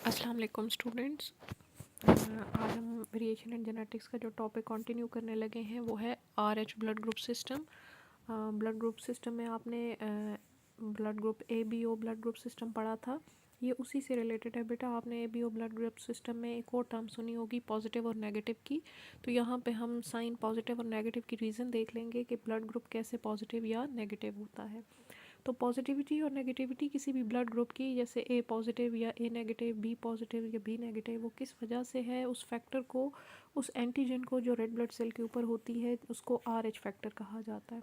अस्सलाम वालेकुम स्टूडेंट्स। आज हम वेरिएशन एंड जेनेटिक्स का जो टॉपिक कंटिन्यू करने लगे हैं वो है RH blood group system. Blood group system में आपने blood group ABO blood group system पढ़ा था, ये उसी से रिलेटेड है बेटा। आपने ABO ब्लड ग्रुप सिस्टम में एक और टर्म सुनी होगी पॉजिटिव और नेगेटिव की, तो यहाँ पे हम साइन पॉजिटिव और नेगेटिव की रीज़न देख लेंगे कि ब्लड ग्रुप कैसे पॉजिटिव या नेगेटिव होता है। तो पॉजिटिविटी और नेगेटिविटी किसी भी ब्लड ग्रुप की, जैसे ए पॉजिटिव या ए नेगेटिव, बी पॉजिटिव या बी नेगेटिव, वो किस वजह से है, उस फैक्टर को, उस एंटीजन को जो रेड ब्लड सेल के ऊपर होती है, उसको RH फैक्टर कहा जाता है।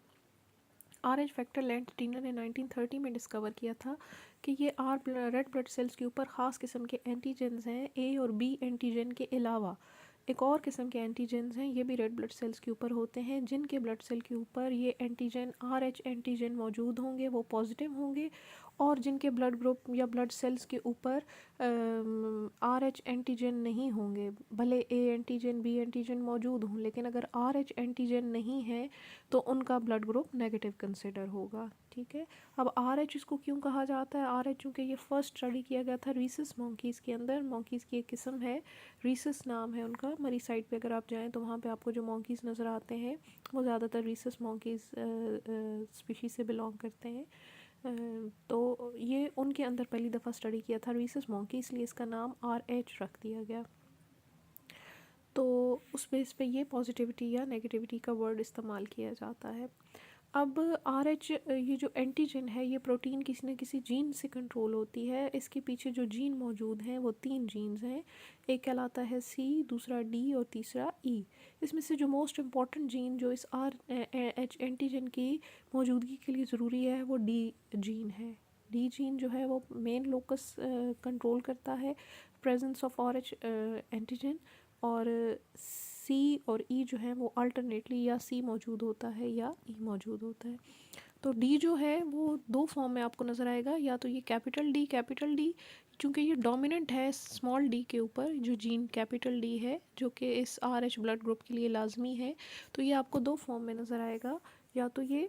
RH फैक्टर लैंड टीनर ने 1930 में डिस्कवर किया था कि ये रेड ब्लड सेल्स के ऊपर ख़ास किस्म के एंटीजन्स हैं। ए और बी एंटीजन के अलावा एक और किस्म के एंटीजन्स हैं, ये भी रेड ब्लड सेल्स के ऊपर होते हैं, जिनके ब्लड सेल के ऊपर ये एंटीजन RH एंटीजन मौजूद होंगे, वो पॉजिटिव होंगे। और जिनके ब्लड ग्रुप या ब्लड सेल्स के ऊपर RH एंटीजन नहीं होंगे, भले ए एंटीजन बी एंटीजन मौजूद हों, लेकिन अगर RH एंटीजन नहीं है तो उनका ब्लड ग्रुप नेगेटिव कंसिडर होगा। ठीक है, अब RH इसको क्यों कहा जाता है? RH चूँकि ये फर्स्ट स्टडी किया गया था रीसस मॉन्कीज़ के अंदर। मॉन्कीज़ की एक किस्म है, रीसस नाम है उनका। मरी साइड पे अगर आप जाएँ तो वहाँ पे आपको जो मॉन्कीज़ नज़र आते हैं वो ज़्यादातर रीसस मॉन्कीज़ स्पीशीज़ से बिलोंग करते हैं। तो ये उनके अंदर पहली दफ़ा स्टडी किया था रीसस मॉन्की, इसलिए इसका नाम RH रख दिया गया। तो उस बेस पे ये पॉजिटिविटी या नेगेटिविटी का वर्ड इस्तेमाल किया जाता है। अब RH ये जो एंटीजन है, ये प्रोटीन किसी न किसी जीन से कंट्रोल होती है। इसके पीछे जो जीन मौजूद हैं वो 3 जीन्स हैं, एक कहलाता है C, दूसरा D और तीसरा E। इसमें से जो मोस्ट इम्पॉर्टेंट जीन जो इस RH एंटीजन की मौजूदगी के लिए ज़रूरी है वो D जीन है। D जीन जो है वो मेन लोकस कंट्रोल करता है प्रेजेंस ऑफ RH एंटीजन, और C और E जो है वो अल्टरनेटली या C मौजूद होता है या E मौजूद होता है। तो D जो है वो दो फॉर्म में आपको नज़र आएगा, या तो ये कैपिटल D, चूँकि ये डोमिनेंट है स्मॉल d के ऊपर, जो जीन कैपिटल D है जो कि इस RH ब्लड ग्रुप के लिए लाजमी है, तो ये आपको दो फॉर्म में नज़र आएगा। या तो ये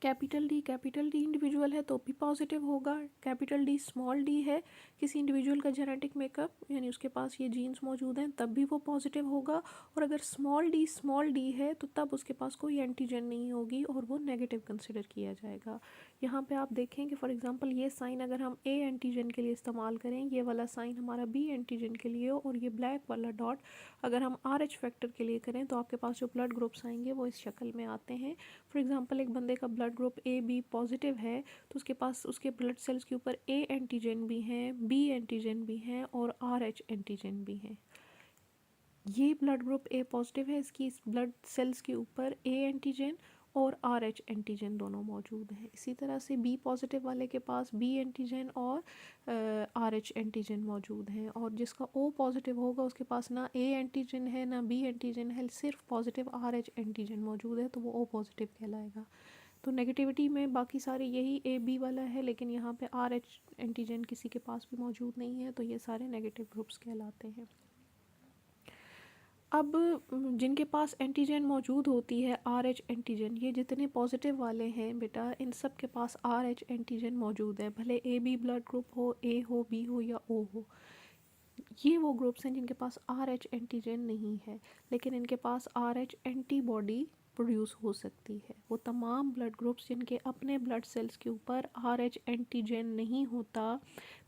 कैपिटल डी इंडिविजुअल है तो भी पॉजिटिव होगा, कैपिटल D स्मॉल d है किसी इंडिविजुअल का जेनेटिक मेकअप, यानी उसके पास ये जीन्स मौजूद हैं, तब भी वो पॉजिटिव होगा। और अगर स्मॉल d है तो तब उसके पास कोई एंटीजन नहीं होगी और वो नेगेटिव कंसिडर किया जाएगा। यहाँ पे आप देखें कि फॉर एग्जांपल ये साइन अगर हम ए एंटीजन के लिए इस्तेमाल करें, ये वाला साइन हमारा बी एंटीजन के लिए हो, और ये ब्लैक वाला डॉट अगर हम RH फैक्टर के लिए करें तो आपके पास जो ब्लड ग्रुप्स आएंगे वो इस शक्ल में आते हैं। फॉर एग्जांपल एक बंदे का ब्लड ग्रुप AB पॉजिटिव है तो उसके पास उसके ब्लड सेल्स के ऊपर A एंटीजन भी हैं, B एंटीजन भी हैं और RH एंटीजन भी हैं। ये ब्लड ग्रुप A पॉजिटिव है, इसकी इस ब्लड सेल्स के ऊपर A एंटीजन और RH एंटीजन दोनों मौजूद हैं। इसी तरह से B पॉजिटिव वाले के पास B एंटीजन और RH एंटीजन मौजूद हैं, और जिसका O पॉजिटिव होगा उसके पास ना A एंटीजन है ना B एंटीजन है, सिर्फ पॉजिटिव RH एंटीजन मौजूद है, तो वो O पॉजिटिव कहलाएगा। तो नेगेटिविटी में बाकी सारे यही AB वाला है, लेकिन यहाँ पे RH एंटीजन किसी के पास भी मौजूद नहीं है, तो ये सारे नेगेटिव ग्रुप्स कहलाते हैं। अब जिनके पास एंटीजन मौजूद होती है RH एंटीजन, ये जितने पॉजिटिव वाले हैं बेटा, इन सब के पास RH एंटीजन मौजूद है, भले AB ब्लड ग्रुप हो, A हो, B हो या O हो। ये वो ग्रुप्स हैं जिनके पास RH एंटीजन नहीं है, लेकिन इनके पास RH एंटीबॉडी प्रोड्यूस हो सकती है। वो तमाम ब्लड ग्रुप्स जिनके अपने ब्लड सेल्स के ऊपर RH एंटीजन नहीं होता,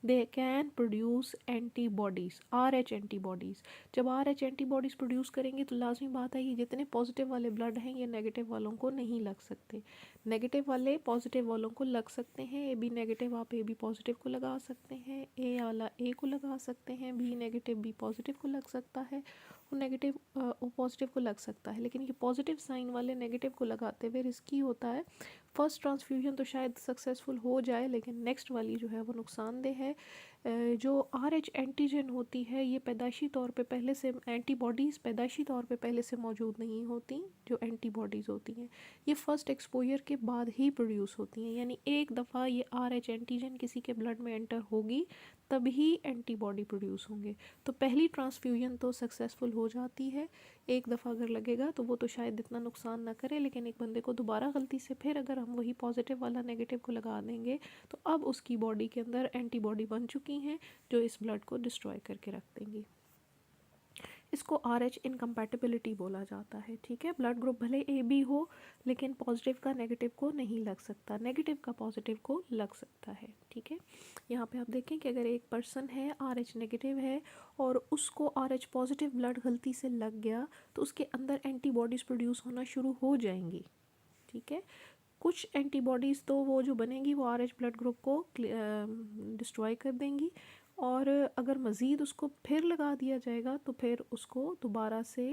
they can produce antibodies, RH antibodies. जब RH एंटीबॉडीज़ प्रोड्यूस करेंगे तो लाजमी बात है ये जितने पॉजिटिव वाले ब्लड हैं ये नेगेटिव वालों को नहीं लग सकते, नेगेटिव वाले पॉजिटिव वालों को लग सकते हैं। AB नेगेटिव आप AB पॉजिटिव को लगा सकते हैं, A वाला A को लगा सकते हैं, B नेगेटिव B पॉजिटिव को लग सकता है, और नेगेटिव O पॉजिटिव को लग सकता है। लेकिन ये पॉजिटिव साइन वाले नेगेटिव को लगाते हुए रिस्की होता है। फर्स्ट ट्रांसफ्यूजन तो शायद सक्सेसफुल हो जाए, लेकिन नेक्स्ट वाली जो है वो नुकसानदेह है। जो RH एंटीजन होती है ये पैदाइशी तौर पे पहले से, एंटीबॉडीज़ पैदाइशी तौर पे पहले से मौजूद नहीं होती, जो एंटीबॉडीज़ होती हैं ये फ़र्स्ट एक्सपोजर के बाद ही प्रोड्यूस होती हैं, यानी एक दफ़ा ये RH एंटीजन किसी के ब्लड में एंटर होगी तभी एंटीबॉडी प्रोड्यूस होंगे। तो पहली ट्रांसफ्यूजन तो सक्सेसफुल हो जाती है, एक दफ़ा अगर लगेगा तो वो तो शायद इतना नुकसान ना करे, लेकिन एक बंदे को दोबारा गलती से फिर अगर हम वही पॉजिटिव वाला नेगेटिव को लगा देंगे तो अब उसकी बॉडी के अंदर एंटीबॉडी बन चुकी हैं जो इस ब्लड को डिस्ट्रॉय करके रख देंगी। इसको RH इनकम्पैटिबिलिटी बोला जाता है। ठीक है, ब्लड ग्रुप भले AB हो लेकिन पॉजिटिव का नेगेटिव को नहीं लग सकता, नेगेटिव का पॉजिटिव को लग सकता है। ठीक है, यहाँ पे आप देखें कि अगर एक पर्सन है RH नेगेटिव है और उसको RH पॉजिटिव ब्लड गलती से लग गया तो उसके अंदर एंटीबॉडीज़ प्रोड्यूस होना शुरू हो जाएंगी। ठीक है, कुछ एंटीबॉडीज़ तो वो जो बनेंगी वो RH ब्लड ग्रुप को डिस्ट्रॉय कर देंगी और अगर मज़ीद उसको फिर लगा दिया जाएगा तो फिर उसको दोबारा से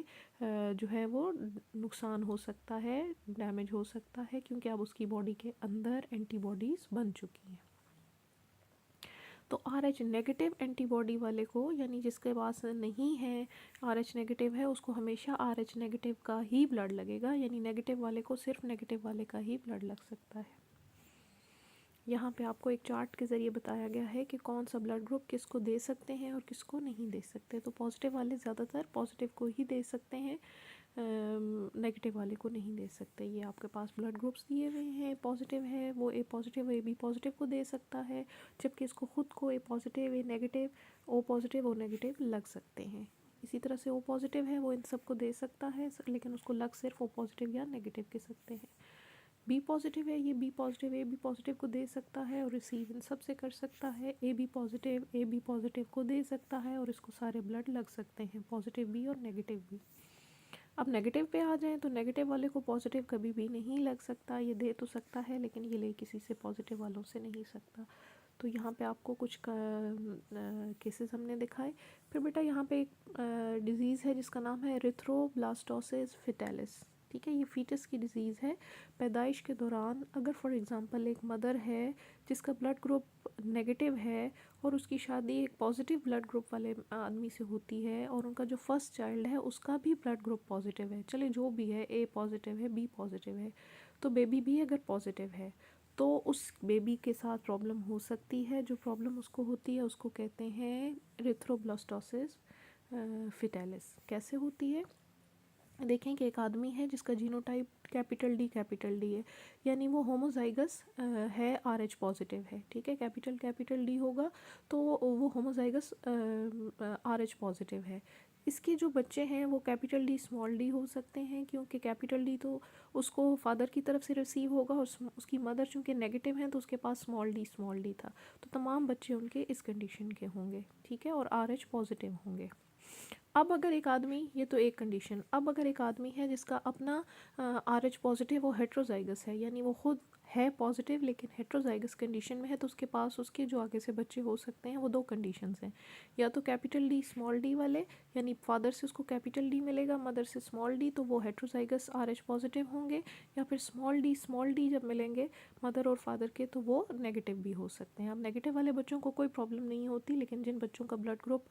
जो है वो नुकसान हो सकता है, डैमेज हो सकता है, क्योंकि अब उसकी बॉडी के अंदर एंटीबॉडीज़ बन चुकी हैं। तो RH नेगेटिव एंटीबॉडी वाले को, यानी जिसके पास नहीं है RH नेगेटिव है, उसको हमेशा RH नेगेटिव का ही ब्लड लगेगा, यानी नेगेटिव वाले को सिर्फ नेगेटिव वाले का ही ब्लड लग सकता है। यहाँ पे आपको एक चार्ट के ज़रिए बताया गया है कि कौन सा ब्लड ग्रुप किसको दे सकते हैं और किसको नहीं दे सकते। तो पॉजिटिव वाले ज़्यादातर पॉजिटिव को ही दे सकते हैं, नेगेटिव वाले को नहीं दे सकते। ये आपके पास ब्लड ग्रुप्स दिए हुए हैं, पॉजिटिव है वो A पॉजिटिव AB पॉजिटिव को दे सकता है, जबकि इसको ख़ुद को A positive A negative O positive O negative लग सकते हैं। इसी तरह से O पॉजिटिव है वो इन सबको दे सकता है, लेकिन उसको लग सिर्फ O पॉजिटिव या नेगेटिव के सकते हैं। B पॉजिटिव है, ये B पॉजिटिव AB पॉजिटिव को दे सकता है और रिसीव इन सब से कर सकता है। AB पॉजिटिव को दे सकता है और इसको सारे ब्लड लग सकते हैं, पॉजिटिव भी और नेगेटिव भी। अब नेगेटिव पे आ जाएं तो नेगेटिव वाले को पॉजिटिव कभी भी नहीं लग सकता, ये दे तो सकता है लेकिन ये ले किसी से पॉजिटिव वालों से नहीं सकता। तो यहाँ पे आपको कुछ केसेस हमने दिखाए। फिर बेटा यहाँ पे एक डिज़ीज़ है जिसका नाम है एरिथ्रोब्लास्टोसिस फेटालिस। ठीक है, ये फीटस की डिज़ीज़ है। पैदाइश के दौरान अगर फॉर एग्ज़ाम्पल एक मदर है जिसका ब्लड ग्रुप नेगेटिव है और उसकी शादी एक पॉजिटिव ब्लड ग्रुप वाले आदमी से होती है और उनका जो फर्स्ट चाइल्ड है उसका भी ब्लड ग्रुप पॉजिटिव है, चले जो भी है, A पॉजिटिव है B पॉजिटिव है, तो बेबी भी अगर पॉजिटिव है तो उस बेबी के साथ प्रॉब्लम हो सकती है। जो प्रॉब्लम उसको होती है उसको कहते हैं एरिथ्रोब्लास्टोसिस फेटालिस। कैसे होती है? देखें कि एक आदमी है जिसका जीनोटाइप कैपिटल D है, यानी वो होमोजाइगस है, RH पॉजिटिव है। ठीक है, कैपिटल D होगा तो वो होमोजाइगस RH पॉजिटिव है। इसके जो बच्चे हैं वो कैपिटल D स्मॉल d हो सकते हैं, क्योंकि कैपिटल D तो उसको फादर की तरफ से रिसीव होगा और उसकी मदर चूँकि नेगेटिव है तो उसके पास स्मॉल d था, तो तमाम बच्चे उनके इस कंडीशन के होंगे। ठीक है, और RH पॉजिटिव होंगे। अब अगर एक आदमी, ये तो एक कंडीशन, अब अगर एक आदमी है जिसका अपना RH पॉजिटिव वो हेट्रोजाइगस है, यानी वो खुद है पॉजिटिव लेकिन हेट्रोजाइगस कंडीशन में है, तो उसके पास उसके जो आगे से बच्चे हो सकते हैं वो दो कंडीशंस हैं, या तो कैपिटल D स्मॉल d वाले, यानी फादर से उसको कैपिटल D मिलेगा, मदर से स्मॉल d, तो वो हेट्रोजाइगस RH पॉजिटिव होंगे, या फिर स्मॉल d जब मिलेंगे मदर और फादर के तो वो नेगेटिव भी हो सकते हैं। अब नेगेटिव वाले बच्चों को कोई प्रॉब्लम नहीं होती, लेकिन जिन बच्चों का ब्लड ग्रुप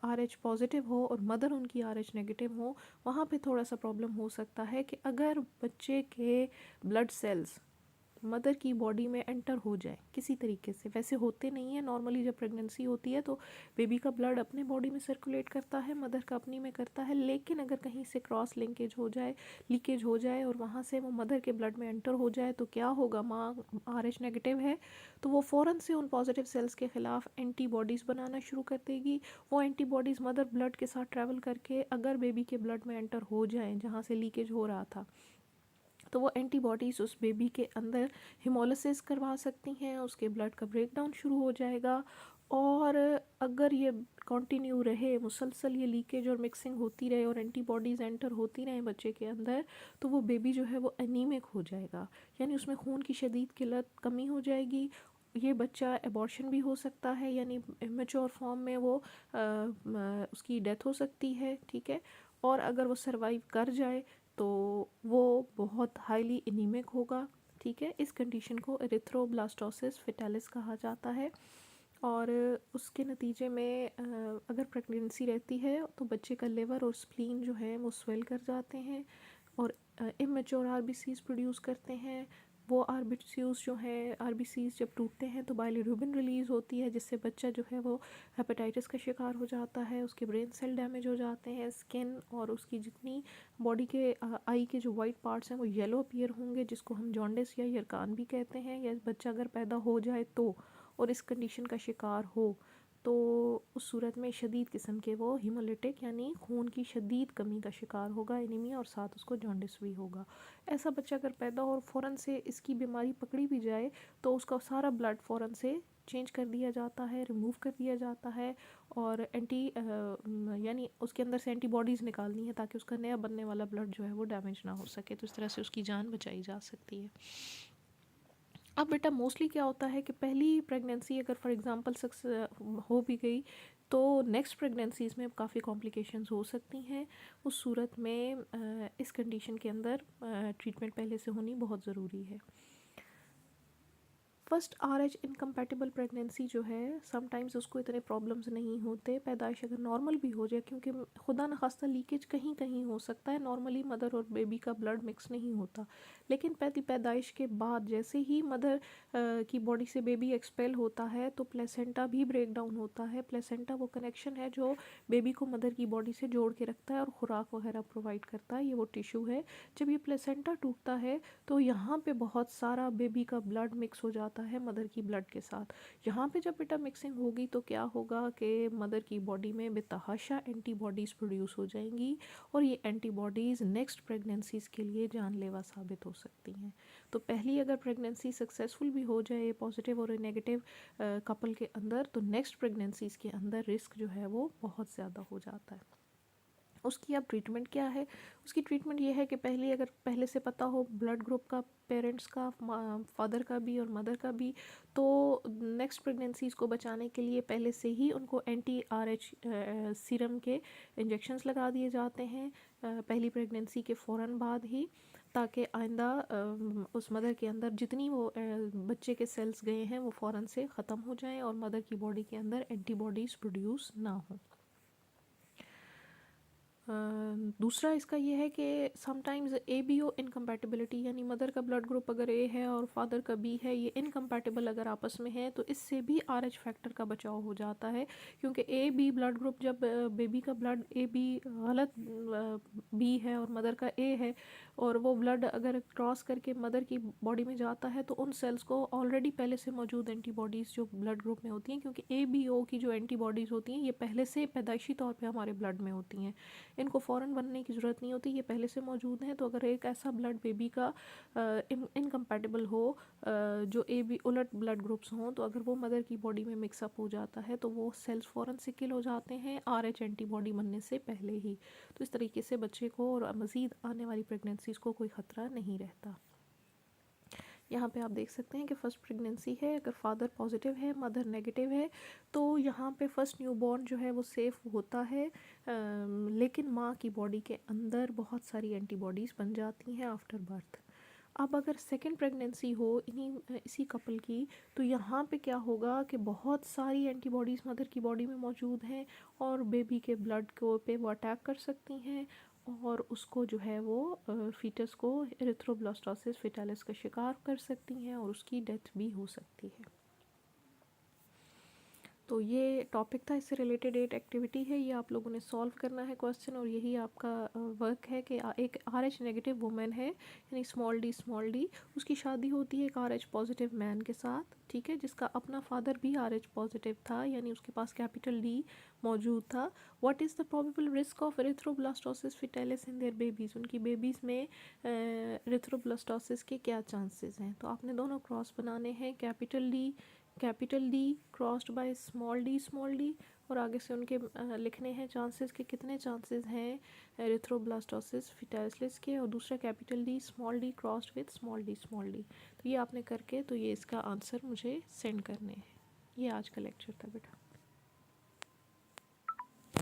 RH पॉजिटिव हो और मदर उनकी RH नेगेटिव हो, वहाँ पे थोड़ा सा प्रॉब्लम हो सकता है कि अगर बच्चे के ब्लड सेल्स मदर की बॉडी में एंटर हो जाए किसी तरीके से, वैसे होते नहीं है नॉर्मली, जब प्रेगनेंसी होती है तो बेबी का ब्लड अपने बॉडी में सर्कुलेट करता है, मदर का अपनी में करता है, लेकिन अगर कहीं से क्रॉस लिंकेज हो जाए, लीकेज हो जाए और वहाँ से वो मदर के ब्लड में एंटर हो जाए तो क्या होगा? माँ RH नेगेटिव है तो वो फ़ौरन से उन पॉजिटिव सेल्स के ख़िलाफ़ एंटीबॉडीज़ बनाना शुरू कर देगी। वो एंटीबॉडीज़ मदर ब्लड के साथ ट्रैवल करके अगर बेबी के ब्लड में एंटर हो जाएँ जहाँ से लीकेज हो रहा था, तो वो एंटीबॉडीज़ उस बेबी के अंदर हिमोलिसिस करवा सकती हैं, उसके ब्लड का ब्रेकडाउन शुरू हो जाएगा। और अगर ये कंटिन्यू रहे, मुसलसल ये लीकेज और मिक्सिंग होती रहे और एंटीबॉडीज़ एंटर होती रहें बच्चे के अंदर, तो वो बेबी जो है वो एनीमिक हो जाएगा, यानी उसमें खून की शदीद किल्लत कमी हो जाएगी। ये बच्चा एबॉर्शन भी हो सकता है, यानी इमेच्योर फॉर्म में वो उसकी डेथ हो सकती है। ठीक है, और अगर वो सरवाइव कर जाए तो वो बहुत हाईली एनीमिक होगा। ठीक है, इस कंडीशन को एरिथ्रोब्लास्टोसिस फेटालिस कहा जाता है। और उसके नतीजे में अगर प्रेगनेंसी रहती है तो बच्चे का लिवर और स्प्लीन जो है वो स्वेल कर जाते हैं और इमेच्योर RBCs प्रोड्यूस करते हैं, वो आरबीसीज जो है, आरबीसीज जब टूटते हैं तो बाइलिरुबिन रिलीज़ होती है, जिससे बच्चा जो है वो हेपेटाइटिस का शिकार हो जाता है, उसके ब्रेन सेल डैमेज हो जाते हैं, स्किन और उसकी जितनी बॉडी के आई के जो वाइट पार्ट्स हैं वो येलो अपीयर होंगे, जिसको हम जॉन्डिस या यरकान भी कहते हैं। या बच्चा अगर पैदा हो जाए तो और इस कंडीशन का शिकार हो तो उस सूरत में शदीद किस्म के वो हीमोलिटिक यानी खून की शदीद कमी का शिकार होगा, एनीमिया, और साथ उसको जॉन्डिस भी होगा। ऐसा बच्चा अगर पैदा हो और फ़ौरन से इसकी बीमारी पकड़ी भी जाए तो उसका सारा ब्लड फ़ौरन से चेंज कर दिया जाता है, रिमूव कर दिया जाता है, और यानी उसके अंदर से एंटीबॉडीज़ निकालनी है ताकि उसका नया बनने वाला ब्लड जो है वो डैमेज ना हो सके। तो इस तरह से उसकी जान बचाई जा सकती है। अब बेटा मोस्टली क्या होता है कि पहली प्रेगनेंसी अगर फॉर एग्ज़ाम्पल हो भी गई तो नेक्स्ट प्रेगनेंसीज़ में काफ़ी कॉम्प्लिकेशंस हो सकती हैं। उस सूरत में इस कंडीशन के अंदर ट्रीटमेंट पहले से होनी बहुत ज़रूरी है। फर्स्ट RH इनकम्पैटिबल प्रेगनेंसी जो है समटाइम्स उसको इतने प्रॉब्लम्स नहीं होते, पैदाइश अगर नॉर्मल भी हो जाए, क्योंकि खुदा न खास्ता लीकेज कहीं कहीं हो सकता है, नॉर्मली मदर और बेबी का ब्लड मिक्स नहीं होता। लेकिन पैदाइश के बाद जैसे ही मदर की बॉडी से बेबी एक्सपेल होता है तो प्लेसेंटा भी ब्रेक डाउन होता है। प्लेसेंटा वो कनेक्शन है जो बेबी को मदर की बॉडी से जोड़ के रखता है और ख़ुराक वगैरह प्रोवाइड करता है, ये वो टिश्यू है। जब ये प्लेसेंटा टूटता है तो यहाँ पे बहुत सारा बेबी का ब्लड मिक्स हो जाता है मदर की ब्लड के साथ। यहाँ पे जब बेटा मिक्सिंग होगी तो क्या होगा कि मदर की बॉडी में बेतहाशा एंटीबॉडीज़ प्रोड्यूस हो जाएंगी, और ये एंटीबॉडीज़ नेक्स्ट प्रेगनेंसीज़ के लिए जानलेवा साबित हो सकती हैं। तो पहली अगर प्रेगनेंसी सक्सेसफुल भी हो जाए पॉजिटिव और नेगेटिव कपल के अंदर, तो नेक्स्ट प्रेगनेंसीज़ के अंदर रिस्क जो है वो बहुत ज़्यादा हो जाता है। उसकी अब ट्रीटमेंट क्या है? उसकी ट्रीटमेंट ये है कि अगर पहले से पता हो ब्लड ग्रुप का पेरेंट्स का, फादर का भी और मदर का भी, तो नेक्स्ट प्रेगनेंसीज़ को बचाने के लिए पहले से ही उनको एंटी RH सीरम के इंजेक्शंस लगा दिए जाते हैं पहली प्रेगनेंसी के फ़ौरन बाद ही, ताकि आइंदा उस मदर के अंदर जितनी वो बच्चे के सेल्स गए हैं वो फ़ौरन से ख़त्म हो जाएं और मदर की बॉडी के अंदर एंटीबॉडीज़ प्रोड्यूस ना हो। दूसरा इसका ये है कि समटाइम्स ABO इनकम्पैटिबिलिटी, यानी मदर का ब्लड ग्रुप अगर A है और फादर का B है, ये इनकम्पैटिबल अगर आपस में है तो इससे भी RH फैक्टर का बचाव हो जाता है। क्योंकि AB ब्लड ग्रुप जब बेबी का ब्लड AB गलत B है और मदर का A है, और वो ब्लड अगर क्रॉस करके मदर की बॉडी में जाता है तो उन सेल्स को ऑलरेडी पहले से मौजूद एंटीबॉडीज़ जो ब्लड ग्रुप में होती हैं, क्योंकि ABO की जो एंटीबॉडीज़ होती हैं ये पहले से पैदाइशी तौर पर हमारे ब्लड में होती हैं, इनको फ़ौरन बनने की ज़रूरत नहीं होती, ये पहले से मौजूद हैं। तो अगर एक ऐसा ब्लड बेबी का इनकम्पैटिबल हो जो AB उलट ब्लड ग्रुप्स हों, तो अगर वो मदर की बॉडी में मिक्सअप हो जाता है तो वो सेल्स फ़ौरन से किल हो जाते हैं RH एंटीबॉडी बनने से पहले ही। तो इस तरीके से बच्चे को और मज़ीद आने वाली प्रेगनेंसीज़ को कोई ख़तरा नहीं रहता। यहाँ पे आप देख सकते हैं कि फ़र्स्ट प्रेगनेंसी है, अगर फादर पॉजिटिव है मदर नेगेटिव है तो यहाँ पे फ़र्स्ट न्यूबॉर्न जो है वो सेफ़ होता है, लेकिन माँ की बॉडी के अंदर बहुत सारी एंटीबॉडीज़ बन जाती हैं आफ्टर बर्थ। अब अगर सेकेंड प्रेगनेंसी हो इसी कपल की, तो यहाँ पे क्या होगा कि बहुत सारी एंटीबॉडीज़ मदर की बॉडी में मौजूद हैं और बेबी के ब्लड को पे वो अटैक कर सकती हैं और उसको जो है वो फीटस को एरिथ्रोब्लास्टोसिस फेटालिस का शिकार कर सकती हैं और उसकी डेथ भी हो सकती है। तो ये टॉपिक था, इससे रिलेटेड एक एक्टिविटी है, ये आप लोगों ने सॉल्व करना है क्वेश्चन, और यही आपका वर्क है कि एक RH नेगेटिव वुमेन है यानी स्मॉल डी, उसकी शादी होती है एक RH पॉजिटिव मैन के साथ, ठीक है, जिसका अपना फादर भी RH पॉजिटिव था यानी उसके पास D मौजूद था। What is the probable risk of erythroblastosis fetalis in their babies, उनकी बेबीज़ में एरिथ्रोब्लास्टोसिस के क्या चांसेस हैं। तो आपने दोनों क्रॉस बनाने हैं, capital D crossed by small D, और आगे से उनके लिखने हैं चांसेस के कितने चांसेस हैं एरिथ्रोब्लास्टोसिस फेटालिस के, और दूसरा capital D small D crossed with small D. तो ये आपने करके तो ये इसका आंसर मुझे सेंड करने हैं। ये आज का लेक्चर था बेटा।